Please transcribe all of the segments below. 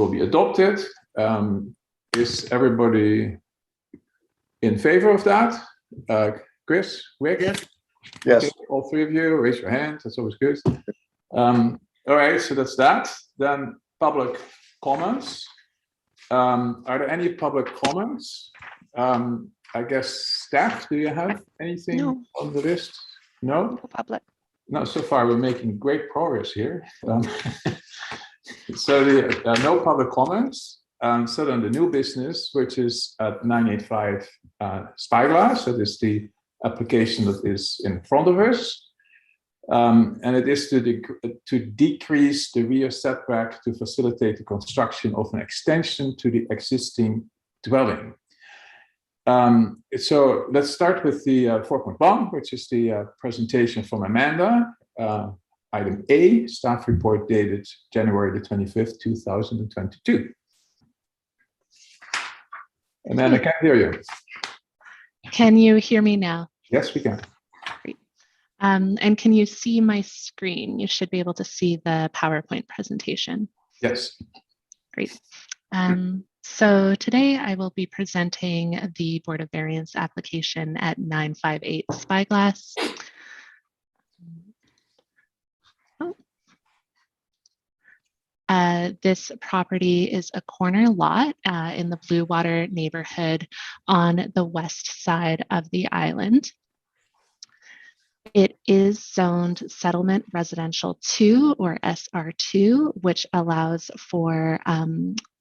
will be adopted. Is everybody in favor of that? Chris, Rick? Yes. Okay, all three of you, raise your hand. That's always good. All right, so that's that. Then public comments. Are there any public comments? I guess staff, do you have anything on the list? No? No public. No, so far we're making great progress here. So no public comments. So then the new business, which is at 985 Spyglass. So this is the application that is in front of us. And it is to decrease the rear setback to facilitate the construction of an extension to the existing dwelling. So let's start with the 4.1, which is the presentation from Amanda. Item A, staff report dated January the 25th, 2022. And then I can't hear you. Can you hear me now? Yes, we can. Great. And can you see my screen? You should be able to see the PowerPoint presentation. Yes. Great. So today I will be presenting the Board of Variance application at 958 Spyglass. This property is a corner lot in the Blue Water neighborhood on the west side of the island. It is zoned Settlement Residential 2 or SR2, which allows for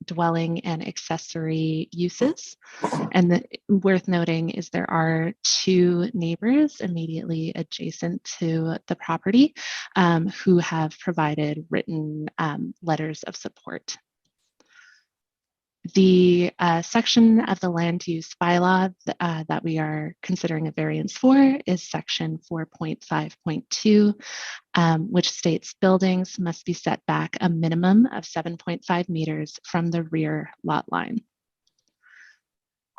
dwelling and accessory uses. And worth noting is there are two neighbors immediately adjacent to the property who have provided written letters of support. The section of the land use bylaw that we are considering a variance for is section 4.5.2, which states buildings must be set back a minimum of 7.5 meters from the rear lot line.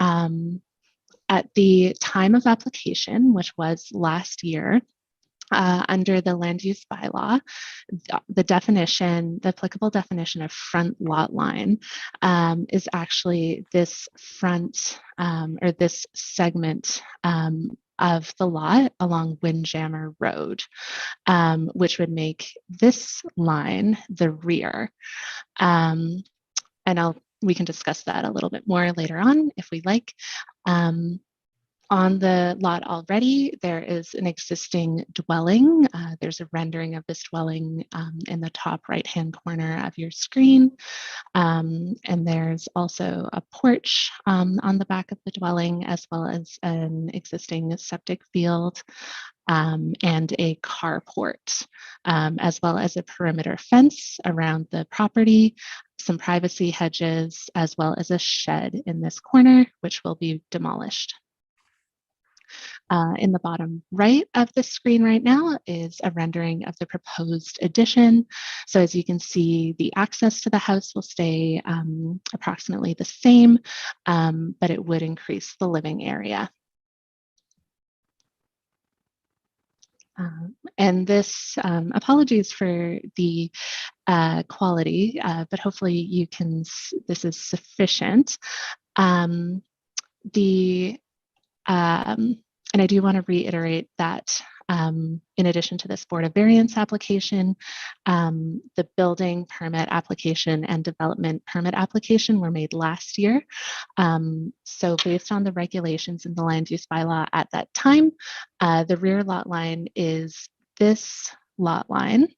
At the time of application, which was last year, under the land use bylaw, the definition, the applicable definition of front lot line is actually this front or this segment of the lot along Windjammer Road, which would make this line the rear. And we can discuss that a little bit more later on if we like. On the lot already, there is an existing dwelling. There's a rendering of this dwelling in the top right-hand corner of your screen. And there's also a porch on the back of the dwelling, as well as an existing septic field and a carport, as well as a perimeter fence around the property, some privacy hedges, as well as a shed in this corner, which will be demolished. In the bottom right of the screen right now is a rendering of the proposed addition. So as you can see, the access to the house will stay approximately the same, but it would increase the living area. And this, apologies for the quality, but hopefully you can, this is sufficient. And I do want to reiterate that in addition to this Board of Variance application, the building permit application and development permit application were made last year. So based on the regulations in the land use bylaw at that time, the rear lot line is this lot line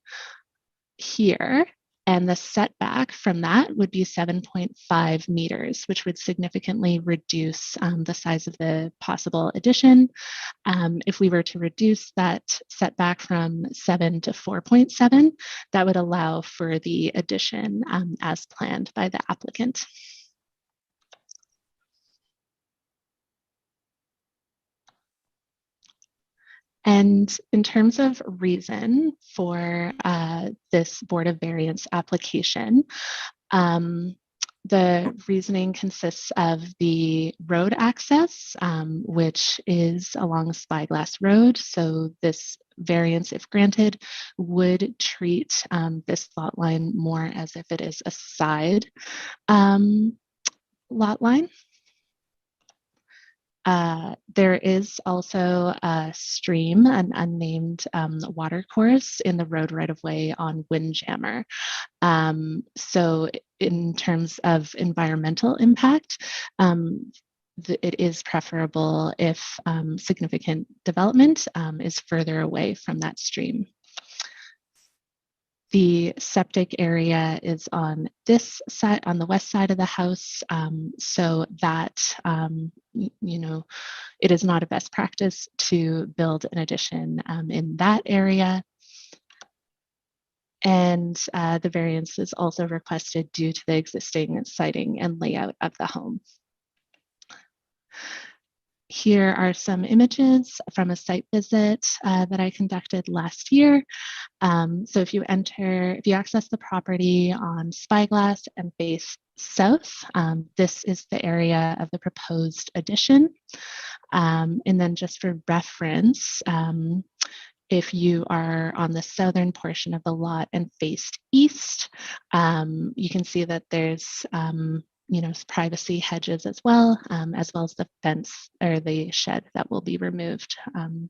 here. And the setback from that would be 7.5 meters, which would significantly reduce the size of the possible addition. If we were to reduce that setback from 7 to 4.7, that would allow for the addition as planned by the applicant. And in terms of reason for this Board of Variance application, The reasoning consists of the road access, which is along Spyglass Road. So this variance, if granted, would treat this lot line more as if it is a side lot line. There is also a stream, an unnamed water course in the road right of way on Windjammer. So in terms of environmental impact, it is preferable if significant development is further away from that stream. The septic area is on this side, on the west side of the house, so that, you know, it is not a best practice to build an addition in that area. And the variance is also requested due to the existing siding and layout of the home. Here are some images from a site visit that I conducted last year. So if you access the property on Spyglass and face south, this is the area of the proposed addition. And then just for reference, if you are on the southern portion of the lot and faced east, you can see that there's you know, privacy hedges as well as the fence or the shed that will be removed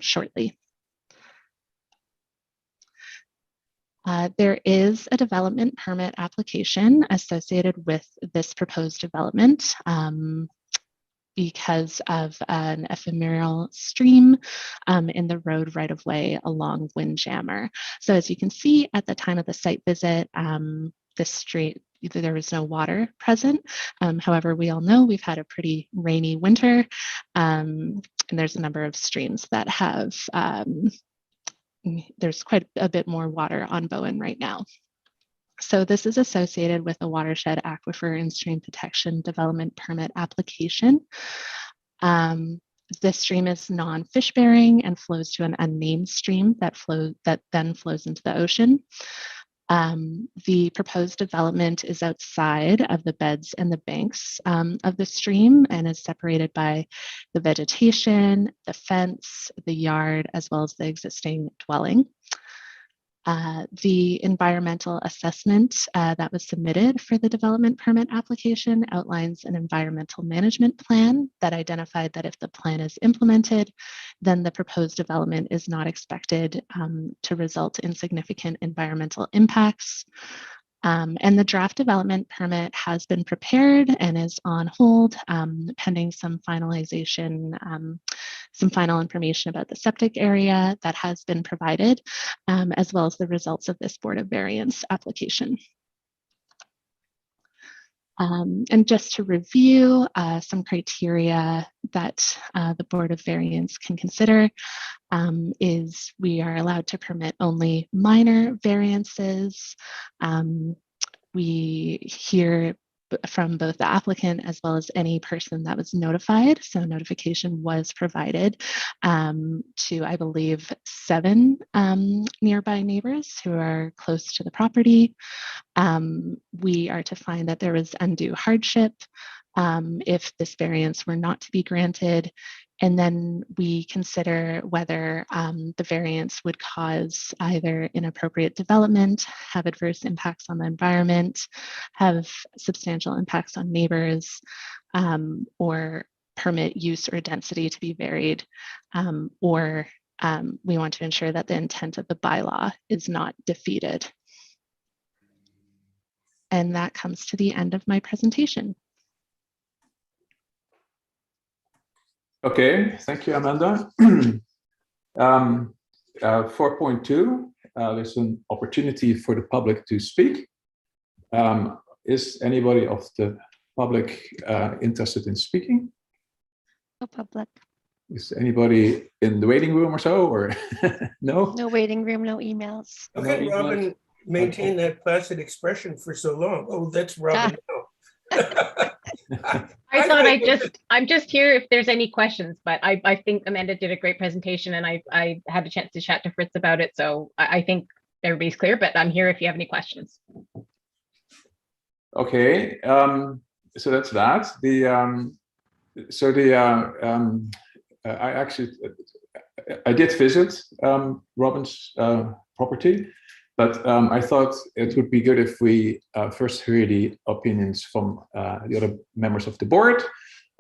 shortly. There is a development permit application associated with this proposed development because of an ephemeral stream in the road right of way along Windjammer. So as you can see at the time of the site visit, this street, there was no water present. However, we all know we've had a pretty rainy winter, and there's a number of streams that have, there's quite a bit more water on Bowen right now. So this is associated with a watershed aquifer and stream protection development permit application. This stream is non-fish bearing and flows to an unnamed stream that then flows into the ocean. The proposed development is outside of the beds and the banks of the stream and is separated by the vegetation, the fence, the yard, as well as the existing dwelling. The environmental assessment that was submitted for the development permit application outlines an environmental management plan that identified that if the plan is implemented, then the proposed development is not expected to result in significant environmental impacts. And the draft development permit has been prepared and is on hold pending some finalization, some final information about the septic area that has been provided, as well as the results of this Board of Variance application. And just to review some criteria that the Board of Variance can consider is we are allowed to permit only minor variances. We hear from both the applicant as well as any person that was notified. So notification was provided to, I believe, 7 nearby neighbors who are close to the property. We are to find that there was undue hardship if this variance were not to be granted. And then we consider whether the variance would cause either inappropriate development, have adverse impacts on the environment, have substantial impacts on neighbors, or permit use or density to be varied, or we want to ensure that the intent of the bylaw is not defeated. And that comes to the end of my presentation. Okay, thank you, Amanda. 4.2, there's an opportunity for the public to speak. Is anybody of the public interested in speaking? No public. Is anybody in the waiting room or so, or no? No waiting room, no emails. How can Robyn maintain that placid expression for so long? Oh, that's Robyn now. I thought I'm just here if there's any questions, but I think Amanda did a great presentation and I had a chance to chat to Fritz about it. So I think everybody's clear, but I'm here if you have any questions. Okay, so that's that. I did visit Robyn's property, but I thought it would be good if we first hear the opinions from the other members of the board.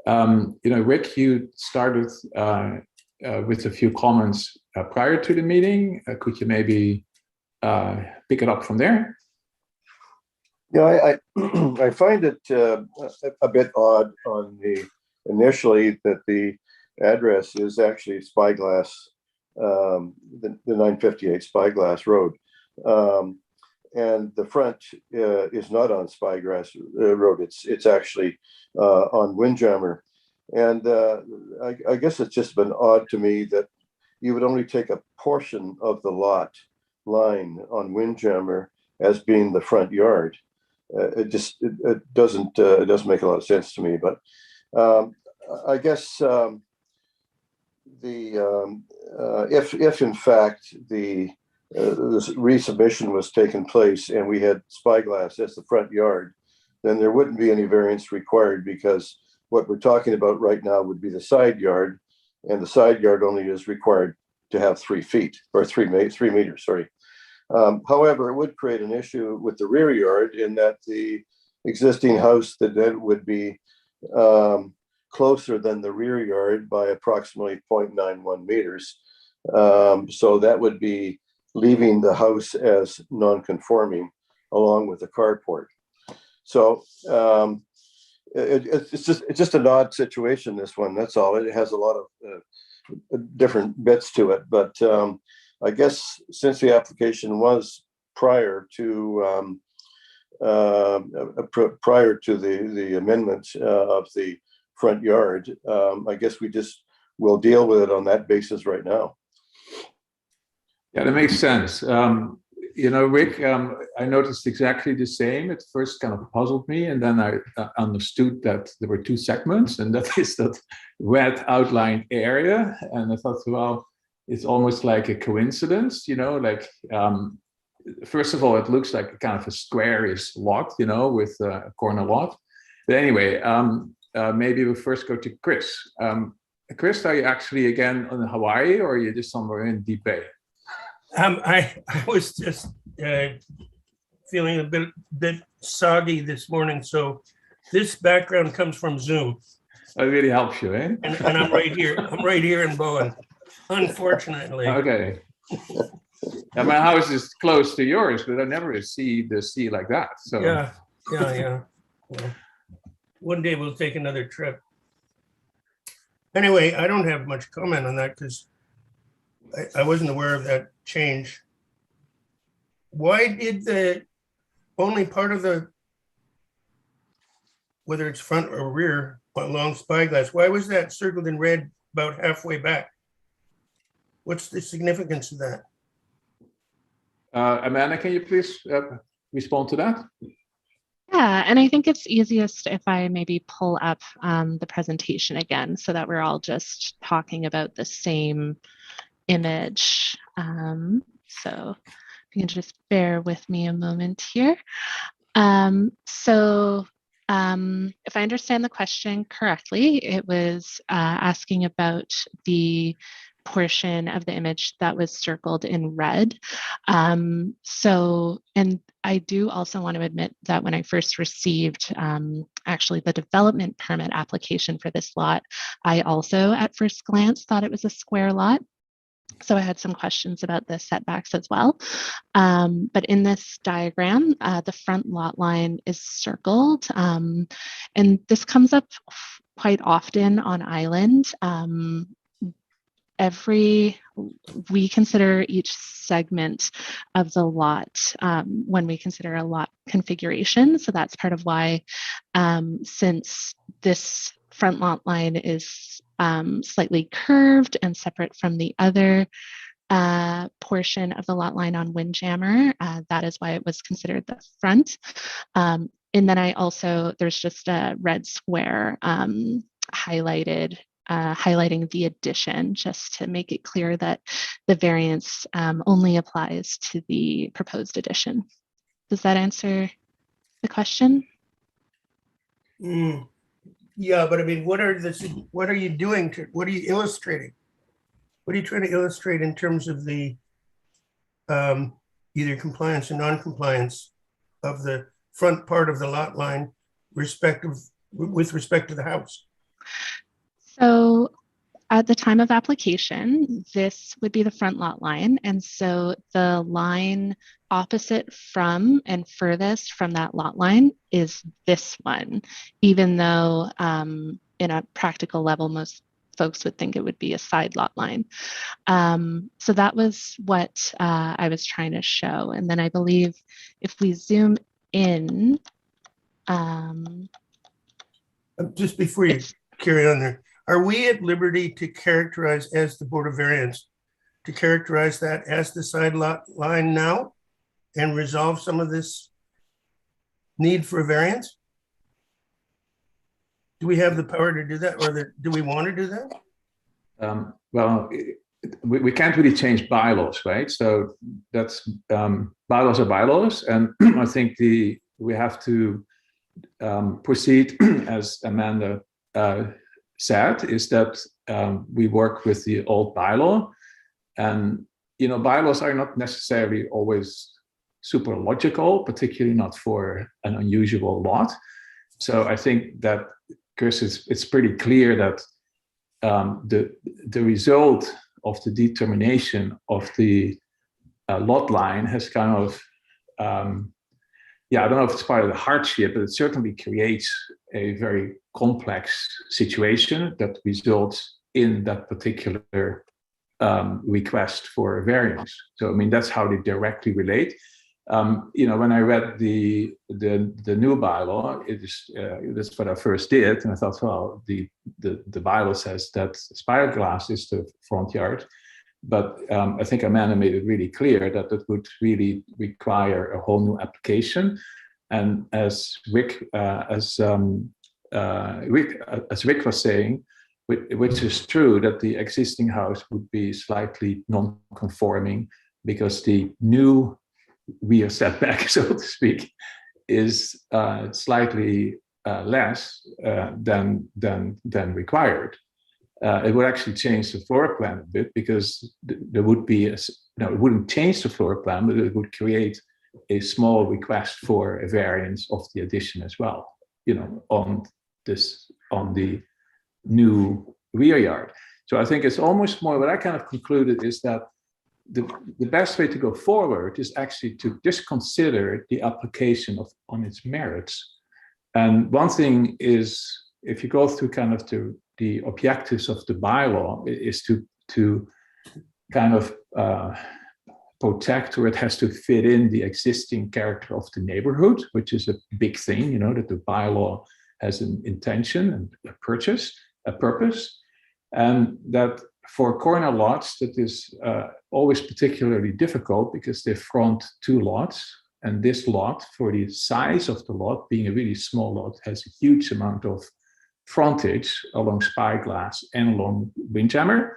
Rick, you started with a few comments prior to the meeting. Could you maybe pick it up from there? Yeah, I find it a bit odd on initially that the address is actually Spyglass, the 958 Spyglass Road. And the front is not on Spyglass Road. It's actually on Windjammer. And I guess it's just been odd to me that you would only take a portion of the lot line on Windjammer as being the front yard. It doesn't make a lot of sense to me. But I guess if in fact this resubmission was taking place and we had Spyglass as the front yard, then there wouldn't be any variance required, because what we're talking about right now would be the side yard, and the side yard only is required to have 3 feet or 3 meters. Sorry. However, it would create an issue with the rear yard in that the existing house that would be closer than the rear yard by approximately 0.91 meters. So that would be leaving the house as non-conforming along with the carport. So it's just an odd situation, this one. That's all. It has a lot of different bits to it, but I guess since the application was prior to the amendment of the front yard, I guess we just will deal with it on that basis right now. Yeah, that makes sense. Rick, I noticed exactly the same. It first kind of puzzled me, and then I understood that there were 2 segments, and that is that red outlined area. And I thought, well, it's almost like a coincidence, first of all, it looks like a kind of a square-ish lot, with a corner lot. But anyway, maybe we'll first go to Chris. Chris, are you actually again in Hawaii, or are you just somewhere in Deep Bay? I was just feeling a bit soggy this morning, so this background comes from Zoom. That really helps you, eh? And I'm right here. I'm right here in Bowen, unfortunately. Okay. And my house is close to yours, but I never see the sea like that. So Yeah. Well, one day we'll take another trip. Anyway, I don't have much comment on that because I wasn't aware of that change. Why did the only part of the, whether it's front or rear along Spyglass, why was that circled in red about halfway back? What's the significance of that? Amanda, can you please respond to that? Yeah, and I think it's easiest if I maybe pull up the presentation again so that we're all just talking about the same image. So if you can just bear with me a moment here. If I understand the question correctly, it was asking about the portion of the image that was circled in red. And I do also want to admit that when I first received actually the development permit application for this lot, I also at first glance thought it was a square lot. So I had some questions about the setbacks as well. But in this diagram, the front lot line is circled. And this comes up quite often on Island. We consider each segment of the lot when we consider a lot configuration. So that's part of why, since this front lot line is slightly curved and separate from the other portion of the lot line on Windjammer, that is why it was considered the front. And then there's just a red square highlighting the addition, just to make it clear that the variance only applies to the proposed addition. Does that answer the question? Yeah, but I mean, what are you doing to, what are you illustrating? What are you trying to illustrate in terms of the either compliance or non-compliance of the front part of the lot line with respect to the house? So at the time of application, this would be the front lot line. And so the line opposite from and furthest from that lot line is this one, even though in a practical level, most folks would think it would be a side lot line. So that was what I was trying to show. And then I believe if we zoom in, Just before you carry on there, are we at liberty to characterize as the Board of Variance, to characterize that as the side lot line now and resolve some of this need for a variance? Do we have the power to do that, or do we want to do that? Well, we can't really change bylaws, right? So that's bylaws are bylaws, and I think we have to proceed as Amanda said, is that we work with the old bylaw, and bylaws are not necessarily always super logical, particularly not for an unusual lot. So I think that, Chris, it's pretty clear that the result of the determination of the lot line has kind of I don't know if it's part of the hardship, but it certainly creates a very complex situation that results in that particular request for a variance. So, I mean, that's how they directly relate. When I read the new bylaw, that's what I first did, and I thought, well, the bylaw says that spyglass is the front yard. But I think Amanda made it really clear that it would really require a whole new application. And as Rick was saying, which is true, that the existing house would be slightly non-conforming because the new rear setback, so to speak, is slightly less than required. It would actually change the floor plan a bit, because there would be it wouldn't change the floor plan, but it would create a small request for a variance of the addition as well, on the new rear yard. So I think it's almost more, what I kind of concluded is that the best way to go forward is actually to just consider the application on its merits. And one thing is, if you go through kind of the objectives of the bylaw, is to kind of protect, or it has to fit in the existing character of the neighborhood, which is a big thing, that the bylaw has an intention and a purpose, and that for corner lots, that is always particularly difficult because they front two lots, and this lot, for the size of the lot, being a really small lot, has a huge amount of frontage along spyglass and along windjammer.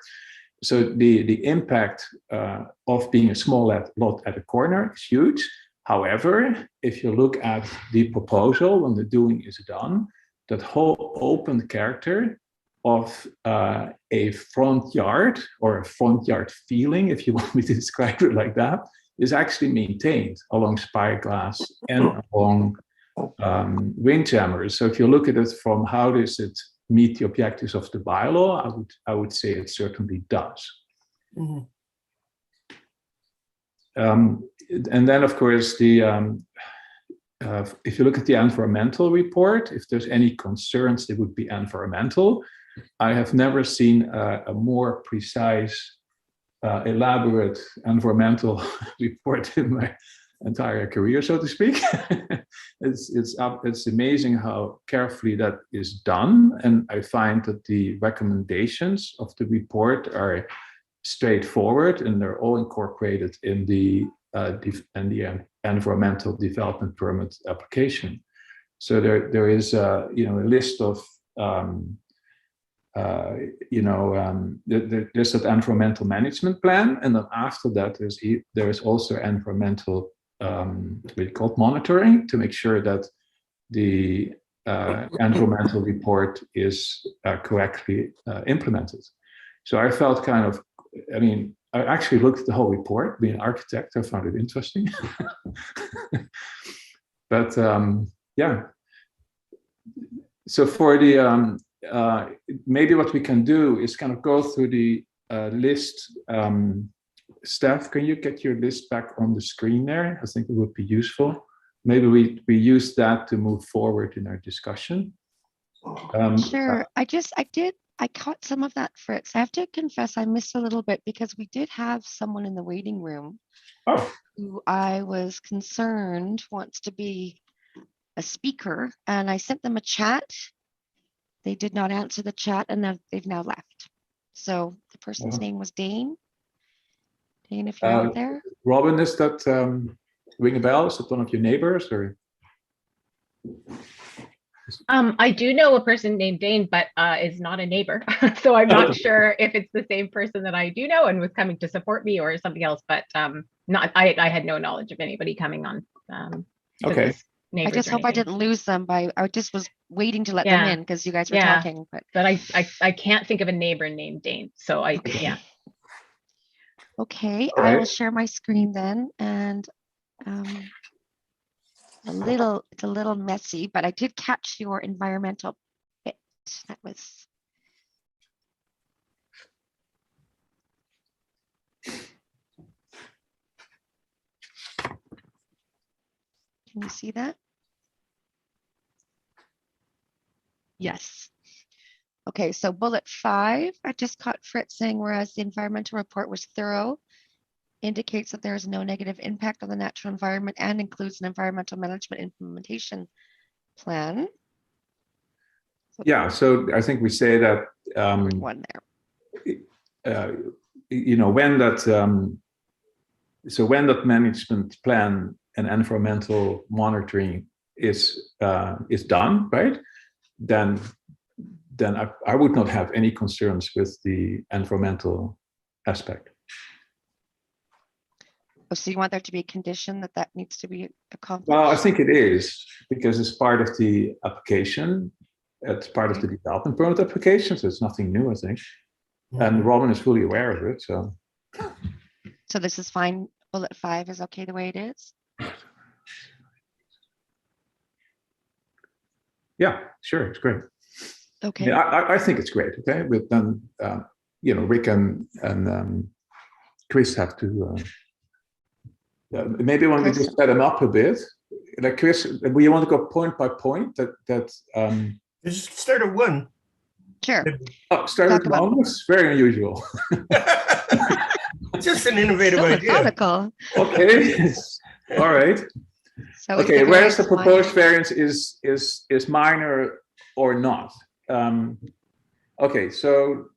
So the impact of being a small lot at a corner is huge. However, if you look at the proposal, when the doing is done, that whole open character of a front yard, or a front yard feeling, if you want me to describe it like that, is actually maintained along spyglass and along windjammers. So if you look at it from how does it meet the objectives of the bylaw, I would say it certainly does. Mm-hmm. And then, of course, if you look at the environmental report, if there's any concerns, they would be environmental. I have never seen a more precise, elaborate environmental report in my entire career, so to speak. It's amazing how carefully that is done, and I find that the recommendations of the report are straightforward, and they're all incorporated in the environmental development permit application. So there is a list of there's that environmental management plan, and then after that there is also environmental we call monitoring, to make sure that the environmental report is correctly implemented. So I felt kind of, I mean, I actually looked at the whole report. Being an architect, I found it interesting. But yeah. So for the, maybe what we can do is kind of go through the list. Steph, can you get your list back on the screen there? I think it would be useful. Maybe we use that to move forward in our discussion. Sure. I caught some of that, Fritz. I have to confess, I missed a little bit because we did have someone in the waiting room who I was concerned wants to be a speaker, and I sent them a chat. They did not answer the chat, and they've now left. So the person's name was Dane. Dane, if you're out there. Robyn, is that ring a bell? Is it one of your neighbors or? I do know a person named Dane, but is not a neighbor. So I'm not sure if it's the same person that I do know and was coming to support me or something else, but I had no knowledge of anybody coming on. Okay. I just hope I didn't lose them I just was waiting to let them in because you guys were talking. But I can't think of a neighbor named Dane. So yeah. Okay, right. I will share my screen then, and it's a little messy, but I did catch your environmental bit. That was. Can you see that? Yes. Okay, so bullet 5, I just caught Fritz saying, whereas the environmental report was thorough, indicates that there is no negative impact on the natural environment and includes an environmental management implementation plan. Yeah, so I think we say that one there. You know, when that when that management plan and environmental monitoring is done, right? Then I would not have any concerns with the environmental aspect. Oh, so you want there to be a condition that needs to be accomplished? Well, I think it is because it's part of the application. It's part of the development permit application, so it's nothing new, I think. And Robyn is fully aware of it, so. So this is fine. Bullet 5 is okay the way it is? Yeah, sure, it's great. Okay. Yeah, I think it's great. Okay, but then you know, Rick and Chris have to maybe when we just set them up a bit, like Chris, we want to go point by point. Just start at 1. Sure. Start at 1. It's very unusual. Just an innovative idea. Methodical. Okay. All right. So okay. Whereas the proposed variance is minor or not. Okay. So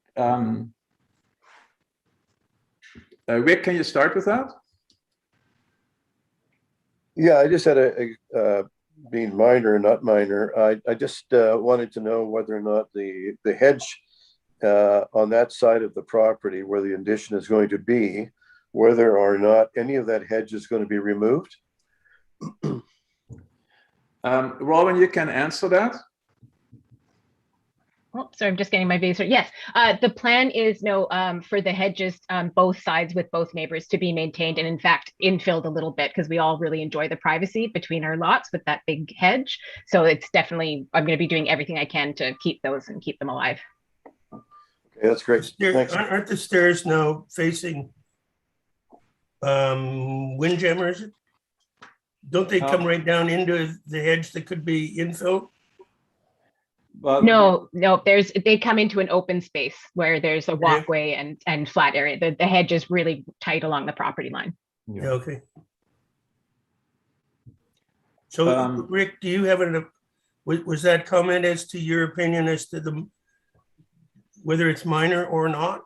Rick, can you start with that? Yeah, I just had a being minor or not minor. I just wanted to know whether or not the hedge on that side of the property where the addition is going to be, whether or not any of that hedge is going to be removed. Robyn, you can answer that. Oh, sorry, I'm just getting my base. Yes, the plan is for the hedges on both sides with both neighbors to be maintained and in fact infilled a little bit because we all really enjoy the privacy between our lots with that big hedge. So it's definitely, I'm going to be doing everything I can to keep those and keep them alive. Okay, that's great. Thanks. Aren't the stairs now facing windjammers? Don't they come right down into the hedge that could be infilled? But No, they come into an open space where there's a walkway and flat area. The hedge is really tight along the property line. Yeah, okay. So Rick, do you have was that comment as to your opinion as to whether it's minor or not?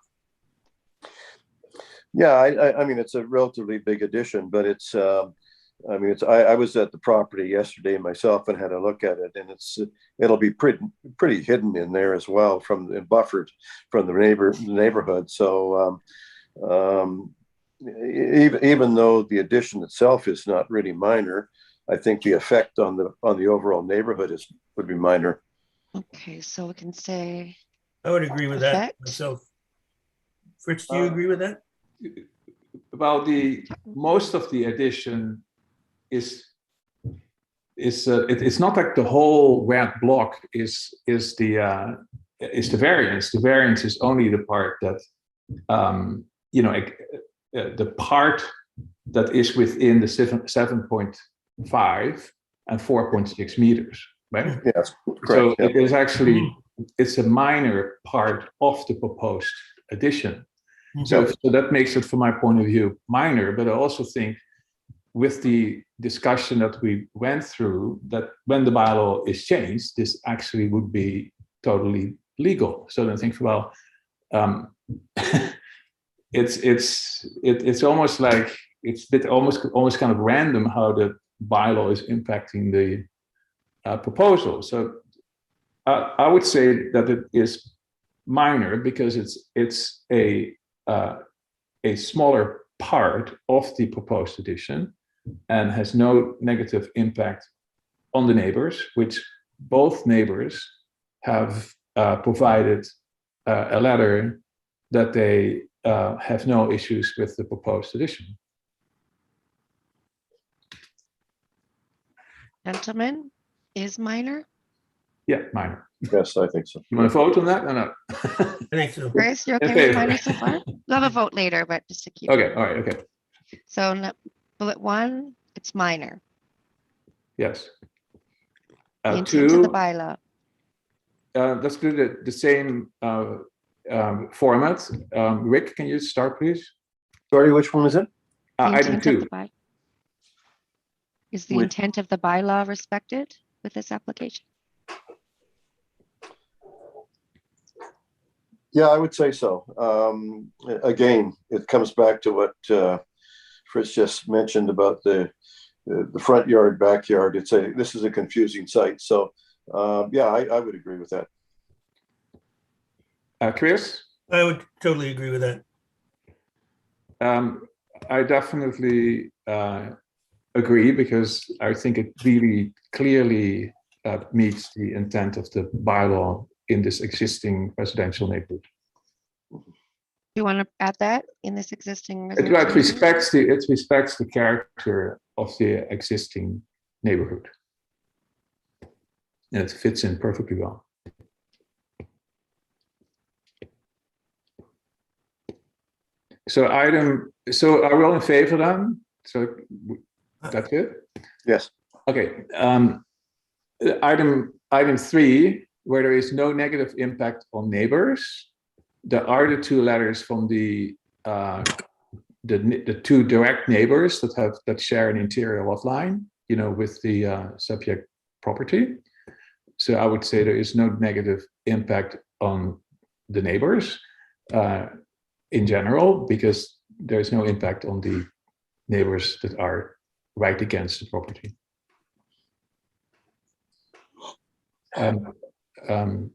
Yeah, I mean, it's a relatively big addition, but it's, I mean, I was at the property yesterday myself and had a look at it, and it'll be pretty hidden in there as well buffered from the neighborhood. So even though the addition itself is not really minor, I think the effect on the overall neighborhood would be minor. Okay, so we can say I would agree with that effect. myself. Fritz, do you agree with that? Well, most of the addition is it's not like the whole red block is the variance. The variance is only the part that the part that is within the 7.5 and 4.6 meters, right? Yes, correct. So yeah. it is actually, it's a minor part of the proposed addition. So that makes it, from my point of view, minor, but I also think with the discussion that we went through, that when the bylaw is changed, this actually would be totally legal. So then I think, well, it's almost like it's almost kind of random how the bylaw is impacting the proposal. So I would say that it is minor because it's a smaller part of the proposed addition and has no negative impact on the neighbors, which both neighbors have provided a letter that they have no issues with the proposed addition. Gentlemen, is minor? Yeah, minor. Yes, I think so. You want to vote on that or not? I think so. Chris, you're In okay with favor. minor so far? We'll have a vote later, but just to keep. Okay, all right, okay. So bullet 1, it's minor. Yes. The intent of the 2, bylaw. let's do the same format. Rick, can you start, please? Sorry, which one is it? The Item intent of 2. the Is the Which- intent of the bylaw respected with this application? Yeah, I would say so. Again, it comes back to what Fritz just mentioned about the front yard, backyard. This is a confusing site. So yeah, I would agree with that. Chris? I would totally agree with that. I definitely agree because I think it really clearly meets the intent of the bylaw in this existing residential neighborhood. Do you want to add that in this existing? It residential respects the character of the existing neighborhood. And it fits in perfectly well. So are we all in favor then? So that's good? Yes. Okay. Item 3, where there is no negative impact on neighbors. There are the 2 letters from the 2 direct neighbors that share an interior lot line, with the subject property. So I would say there is no negative impact on the neighbors in general, because there is no impact on the neighbors that are right against the property.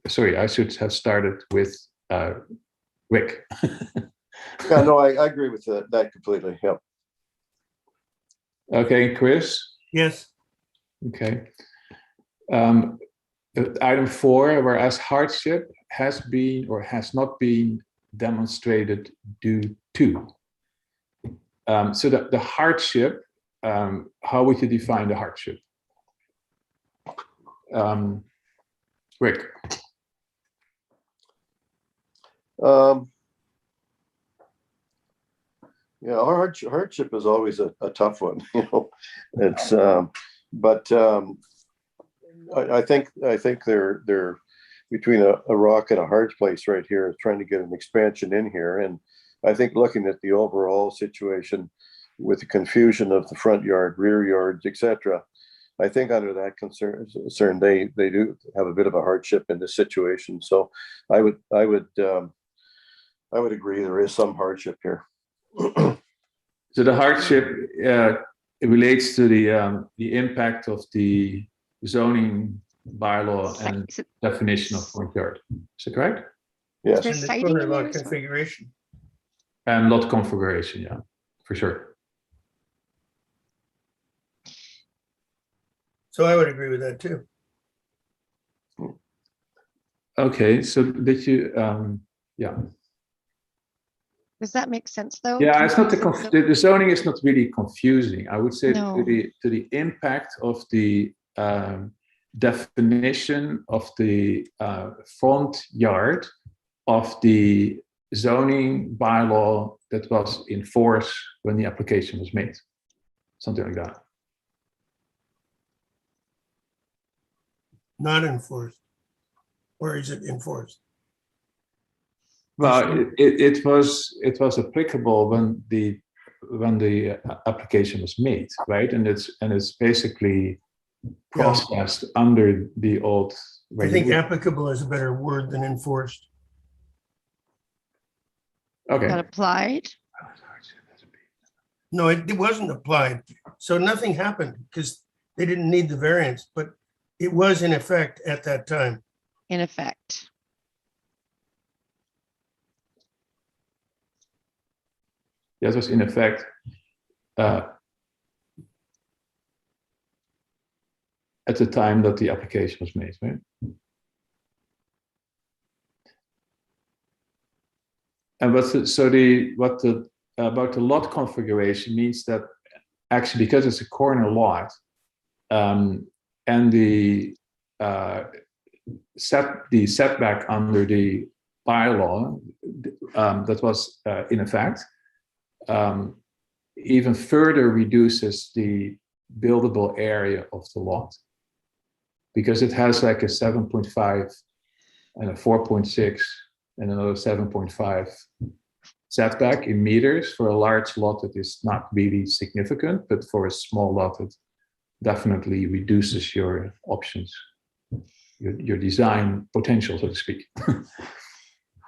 Sorry, I should have started with Rick. Yeah, no, I agree with that completely. Yep. Okay, Chris? Yes. Okay. Item 4, whereas hardship has been or has not been demonstrated due to. So the hardship, how would you define the hardship? Rick? Yeah, hardship is always a tough one. It's but I think they're between a rock and a hard place right here, trying to get an expansion in here. And I think looking at the overall situation with the confusion of the front yard, rear yards, etc., I think under that concern they do have a bit of a hardship in this situation. So I would agree there is some hardship here. So the hardship it relates to the impact of the zoning bylaw and definition of front yard. Is that correct? Yes. There's And the citing corner in there lot as well? configuration. And lot configuration, yeah, for sure. So I would agree with that too. Okay, so did you, yeah. Does that make sense though? Yeah, it's not Confusing the zoning is not really confusing. I would say No. to the impact of the definition of the front yard of the zoning bylaw that was in force when the application was made, something like that. Not enforced. Or is it enforced? Well, it was applicable when the application was made, right? And it's basically processed under the old. I think applicable is a better word than enforced. Okay. Got applied. No, it wasn't applied. So nothing happened because they didn't need the variance, but it was in effect at that time. In effect. That was in effect at the time that the application was made, right? And about the lot configuration means that actually because it's a corner lot, and the setback under the bylaw that was in effect even further reduces the buildable area of the lot, because it has like a 7.5 and a 4.6 and another 7.5 setback in meters. For a large lot, it is not really significant, but for a small lot, it definitely reduces your options, your design potential, so to speak.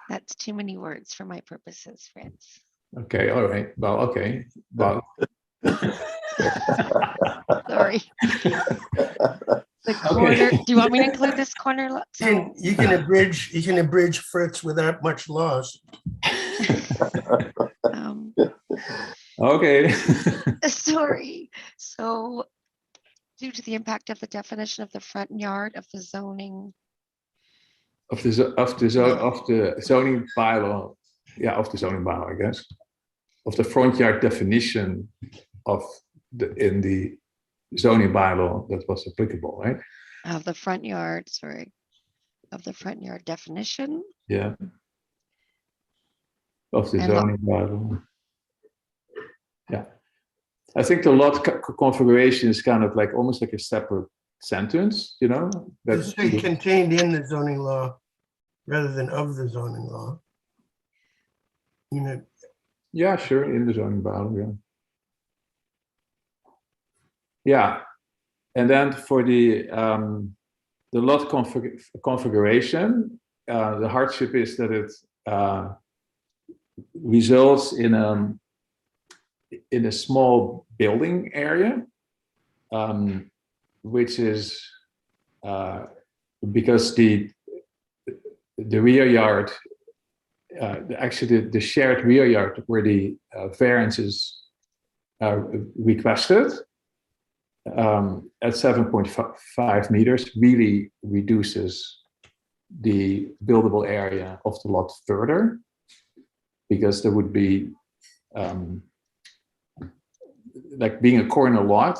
That's too many words for my purposes, Fritz. Okay, all right. Well, okay. Well, Sorry. The corner, do you want me to include this corner lot? So, You can abridge Fritz without much loss. okay. sorry. So due to the impact of the definition of the front yard of the zoning. Of the zoning bylaw, yeah, of the zoning bylaw, I guess, of the front yard definition of in the zoning bylaw that was applicable, right? Of the front yard, sorry, of the front yard definition. Yeah. Of the zoning bylaw. Yeah. I think the lot configuration is kind of like almost like a separate sentence, you know? It's contained in the zoning law rather than of the zoning law. You know, yeah, sure, in the zoning bylaw, yeah. Yeah, and then for the lot configuration, the hardship is that it results in a small building area, which is because the rear yard, actually the shared rear yard where the variance is requested at 7.5 meters really reduces the buildable area of the lot further, because there would be like being a corner lot,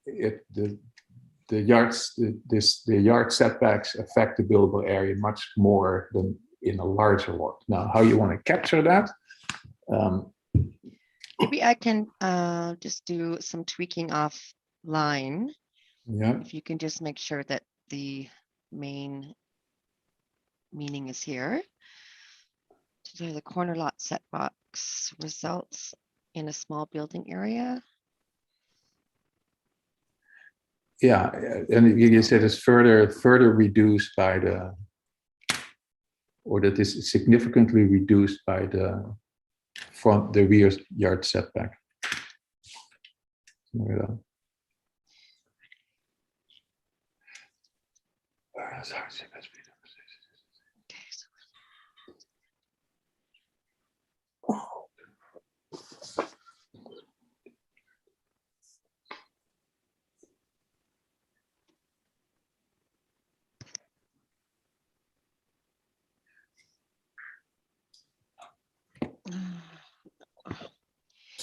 the yard setbacks affect the buildable area much more than in a larger lot. Now, how you want to capture that? Maybe I can just do some tweaking offline. Yeah. If you can just make sure that the main meaning is here. So the corner lot setbacks results in a small building area. Yeah, and you said it's further reduced by the, or that is significantly reduced by the rear yard setback.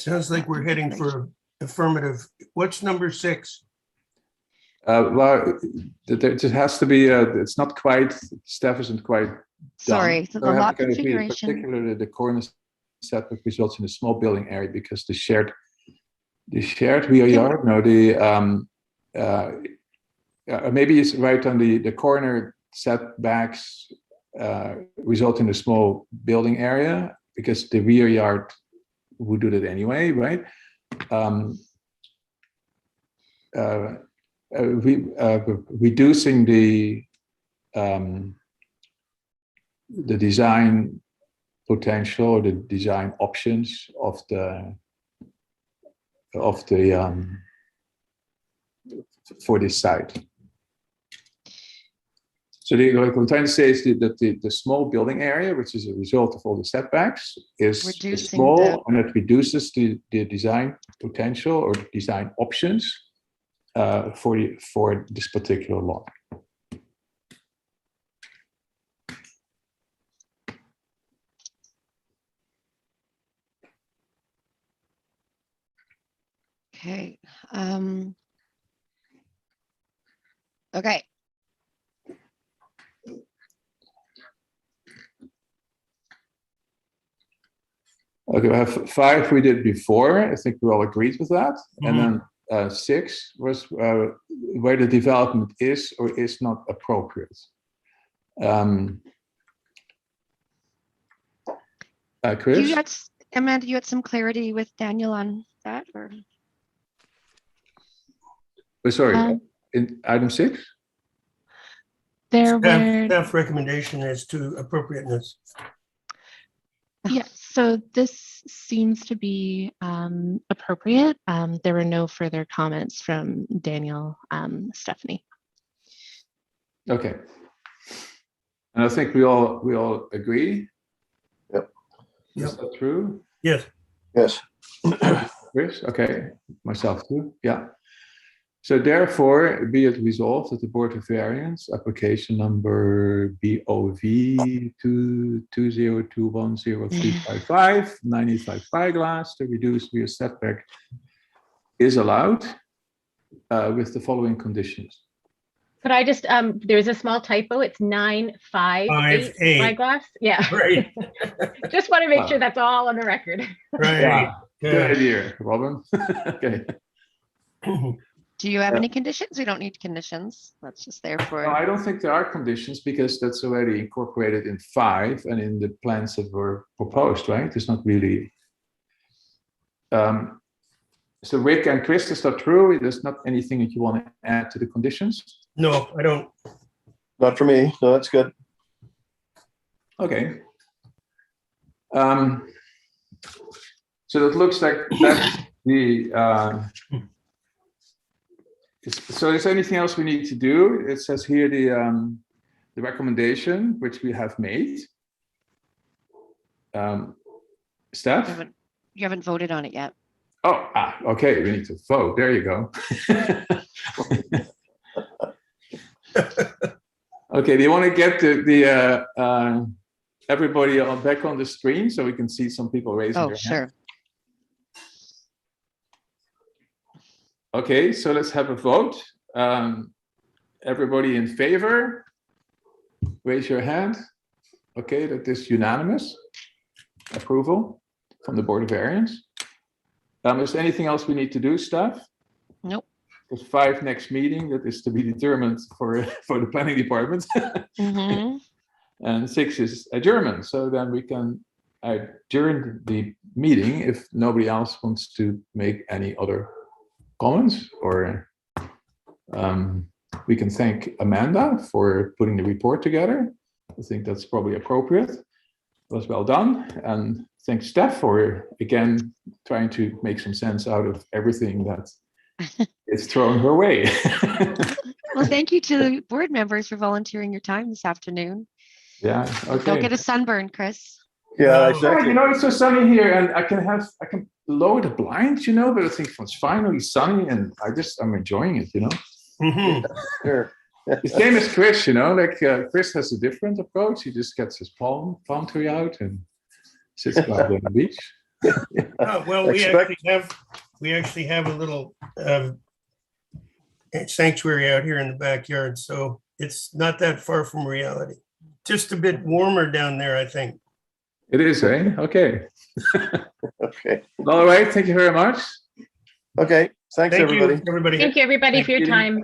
Sounds like we're heading for affirmative. What's number 6? Well, there just has to be, it's not quite, staff isn't quite done. Sorry, so the I have lot to kind of read it, configuration. particularly the corner setback results in a small building area because the shared rear yard, no, maybe it's right on the corner setbacks result in a small building area because the rear yard would do that anyway, right? Reducing the design potential or the design options of the for this site. So what I'm trying to say is that the small building area, which is a result of all the setbacks, is small, and it reduces the design potential or the design options for this particular lot. Okay. Okay. Okay, we have 5 we did before. I think we all agreed with that. Mm-hmm. And then 6 was where the development is or is not appropriate. Chris? Amanda, you had some clarity with Daniel on that, or? Oh, sorry, in item 6? There were staff recommendation as to appropriateness. Yeah, so this seems to be appropriate. There were no further comments from Daniel, Stephanie. Okay, and I think we all agree. Yep. Is that true? Yes. Yes. Chris? Okay, myself too. Yeah. So therefore, be it resolved that the Board of Variance application number BoV 220210355 985 Spyglass to reduce rear setback is allowed with the following conditions. Could I just, there's a small typo. It's 958 Spyglass. Yeah. Right. Just want to make sure that's all on the record. Right. Yeah. Good idea, Robyn. Okay. Do you have any conditions? We don't need conditions. That's just there for. No, I don't think there are conditions because that's already incorporated in 5 and in the plans that were proposed, right? It's not really. So Rick and Chris, is that true? There's not anything that you want to add to the conditions? No, I don't. Not for me. No, that's good. Okay. So that looks like that's the. So is there anything else we need to do? It says here the recommendation which we have made. Steph? You haven't voted on it yet. Oh, okay. We need to vote. There you go. Okay. Do you want to get the everybody back on the screen so we can see some people raising their hand? Sure. Okay, so let's have a vote. Everybody in favor, raise your hand. Okay, that is unanimous approval from the Board of Variance. Is there anything else we need to do, staff? Nope. There's 5 next meeting that is to be determined for the planning department. Mm-hmm. And 6 is adjournment. So then we can adjourn the meeting if nobody else wants to make any other comments, or we can thank Amanda for putting the report together. I think that's probably appropriate. It was well done. And thanks Steph for, again, trying to make some sense out of everything that is thrown her way. Well, thank you to the board members for volunteering your time this afternoon. Yeah, okay. Don't get a sunburn, Chris. Yeah, exactly. You know, it's so sunny here, and I can lower the blinds, you know, but I think it's finally sunny, and I'm enjoying it, you know. Mm-hmm. Sure. The same as Chris, you know, like Chris has a different approach. He just gets his palm tree out and sits by the beach. Well, we actually have a little sanctuary out here in the backyard, so it's not that far from reality. Just a bit warmer down there, I think. It is, eh? Okay. Okay. All right. Thank you very much. Okay. Thanks, Thank you, everybody. everybody. Thank you, everybody, for your time.